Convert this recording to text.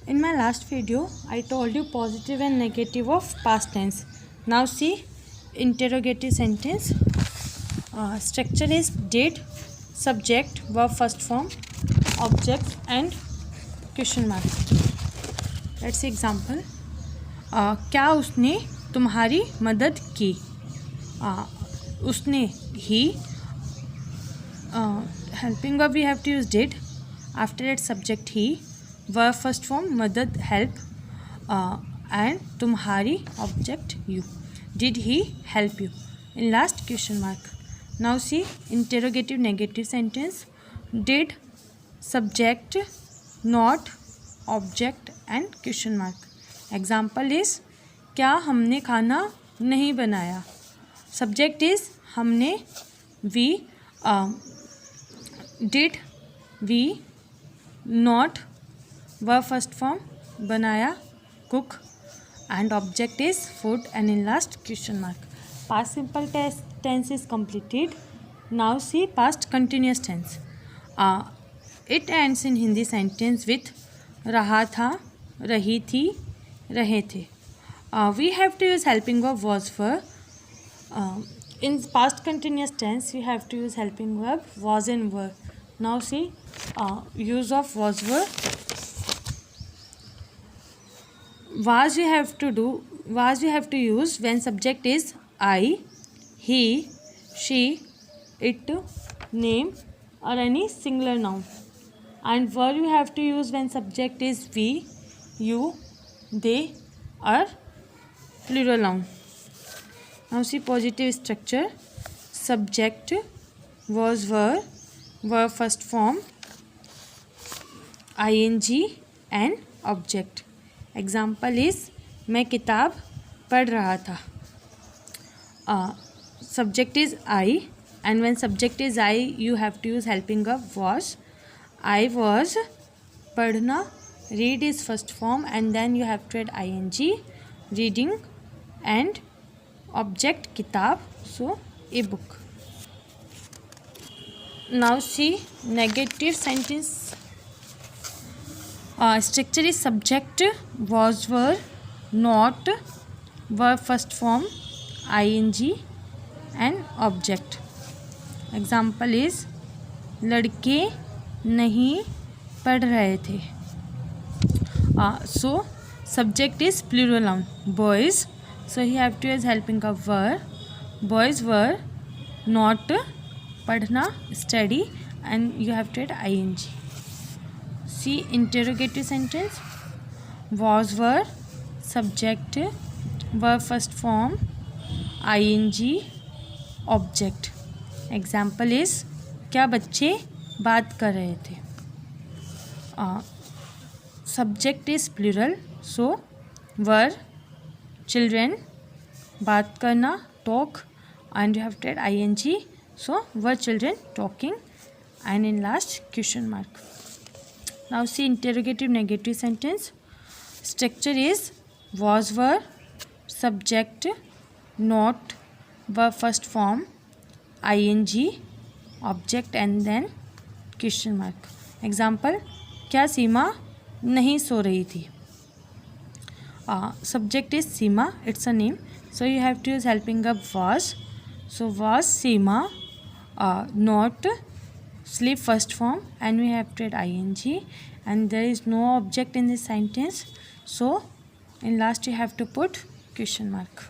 In my last video, I told you positive and negative of past tense. Now see interrogative sentence. Structure is did, subject, verb first form, object and question mark. Let's see example. क्या उसने तुम्हारी मदद की? उसने he. Helping verb we have to use did. After it subject he. Verb first form मदद help and तुम्हारी object you. Did he help you? In last question mark. Now see interrogative negative sentence. Did subject not object and question mark. Example is क्या हमने खाना नहीं बनाया. Subject is हमने we. Did we not. Verb first form बनाया cook and object is food and in last question mark. Past simple tense is completed. Now see past continuous tense. It ends in Hindi sentence with रहा था, रही थी, रहे थे. We have to use helping verb was were. In past continuous tense we have to use helping verb was and were. Now see use of was were. Was we have to use when subject is I, he, she, it, name or any singular noun. And were you have to use when subject is we, you, they or plural noun. Now see positive structure. Subject was were, verb first form, ing and object. Example is मैं किताब पढ़ रहा था. Subject is I and when subject is I you have to use helping verb was. I was. पढ़ना read is first form and then you have to add ing reading and object kitab so a book. Now see negative sentence. Structure is subject was were not verb first form ing and object. Example is लड़के नहीं पढ़ रहे थे. So subject is plural noun boys. So you have to use helping verb were. Boys were not पढ़ना study and you have to add ing. See interrogative sentence. Was were subject verb first form ing object. Example is क्या बच्चे बात कर रहे थे. Subject is plural so were children बात करना talk and you have to add ing so were children talking and in last question mark. Now see interrogative negative sentence. Structure is was were subject not verb first form ing object and then question mark. Example क्या सीमा नहीं सो रही थी. Subject is Seema, it's a name so you have to use helping verb was. So was Seema not sleep first form and we have to add ing and there is no object in this sentence so in last you have to put question mark.